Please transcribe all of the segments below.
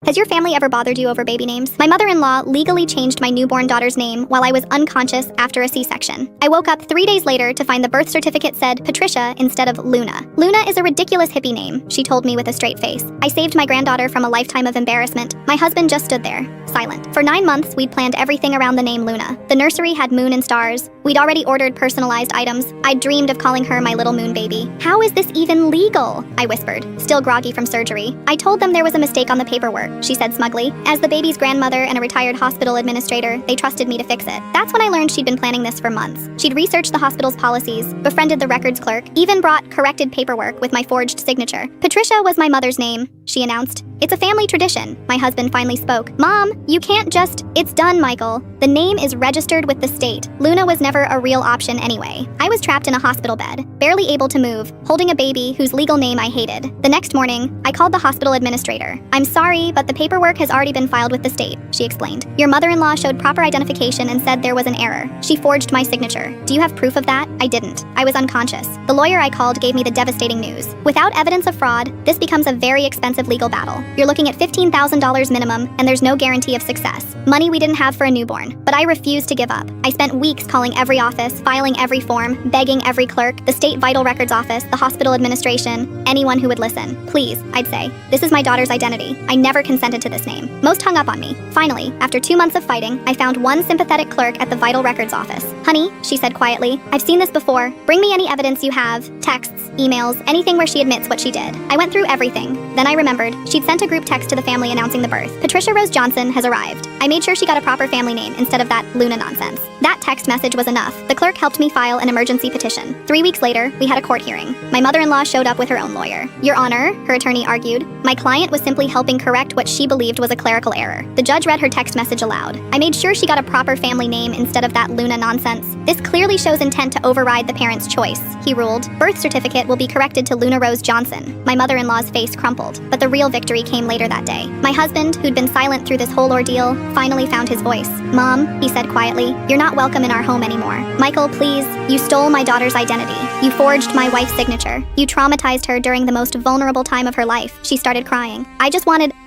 Has your family ever bothered you over baby names? My mother-in-law legally changed my newborn daughter's name while I was unconscious after a C-section. I woke up 3 days later to find the birth certificate said Patricia instead of Luna. Luna is a ridiculous hippie name, she told me with a straight face. I saved my granddaughter from a lifetime of embarrassment. My husband just stood there, silent. For 9 months, we'd planned everything around the name Luna. The nursery had moon and stars. We'd already ordered personalized items. I'd dreamed of calling her my little moon baby. How is this even legal? I whispered, still groggy from surgery. I told them there was a mistake on the paperwork, she said smugly. As the baby's grandmother and a retired hospital administrator, they trusted me to fix it. That's when I learned she'd been planning this for months. She'd researched the hospital's policies, befriended the records clerk, even brought corrected paperwork with my forged signature. Patricia was my mother's name, she announced. It's a family tradition. My husband finally spoke. Mom, you can't just... It's done, Michael. The name is registered with the state. Luna was never a real option anyway. I was trapped in a hospital bed, barely able to move, holding a baby whose legal name I hated. The next morning, I called the hospital administrator. I'm sorry, but the paperwork has already been filed with the state, she explained. Your mother-in-law showed proper identification and said there was an error. She forged my signature. Do you have proof of that? I didn't. I was unconscious. The lawyer I called gave me the devastating news. Without evidence of fraud, this becomes a very expensive legal battle. You're looking at $15,000 minimum, and there's no guarantee of success. Money we didn't have for a newborn. But I refused to give up. I spent weeks calling every office, filing every form, begging every clerk, the state vital records office, the hospital administration, anyone who would listen. Please, I'd say. This is my daughter's identity. I never consented to this name. Most hung up on me. Finally, after 2 months of fighting, I found one sympathetic clerk at the vital records office. Honey, she said quietly, I've seen this before. Bring me any evidence you have, texts, emails, anything where she admits what she did. I went through everything. Then I remembered, she'd sent a group text to the family announcing the birth. Patricia Rose Johnson has arrived. I made sure she got a proper family name instead of that Luna nonsense. That text message was enough. The clerk helped me file an emergency petition. 3 weeks later, we had a court hearing. My mother-in-law showed up with her own lawyer. Your Honor, her attorney argued, my client was simply helping correct what she believed was a clerical error. The judge read her text message aloud. I made sure she got a proper family name instead of that Luna nonsense. This clearly shows intent to override the parent's choice, he ruled. Birth certificate will be corrected to Luna Rose Johnson. My mother-in-law's face crumpled, but the real victory came later that day. My husband, who'd been silent through this whole ordeal, finally found his voice. Mom, he said quietly, you're not welcome in our home anymore. Michael, please, you stole my daughter's identity. You forged my wife's signature. You traumatized her during the most vulnerable time of her life. She started crying. I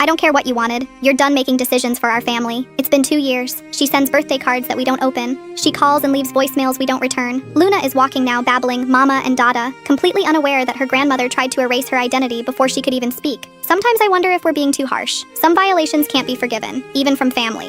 don't care what you wanted. You're done making decisions for our family. It's been 2 years. She sends birthday cards that we don't open. She calls and leaves voicemails we don't return. Luna is walking now babbling mama and dada, completely unaware that her grandmother tried to erase her identity before she could even speak. Sometimes I wonder if we're being too harsh. Some violations can't be forgiven, even from family.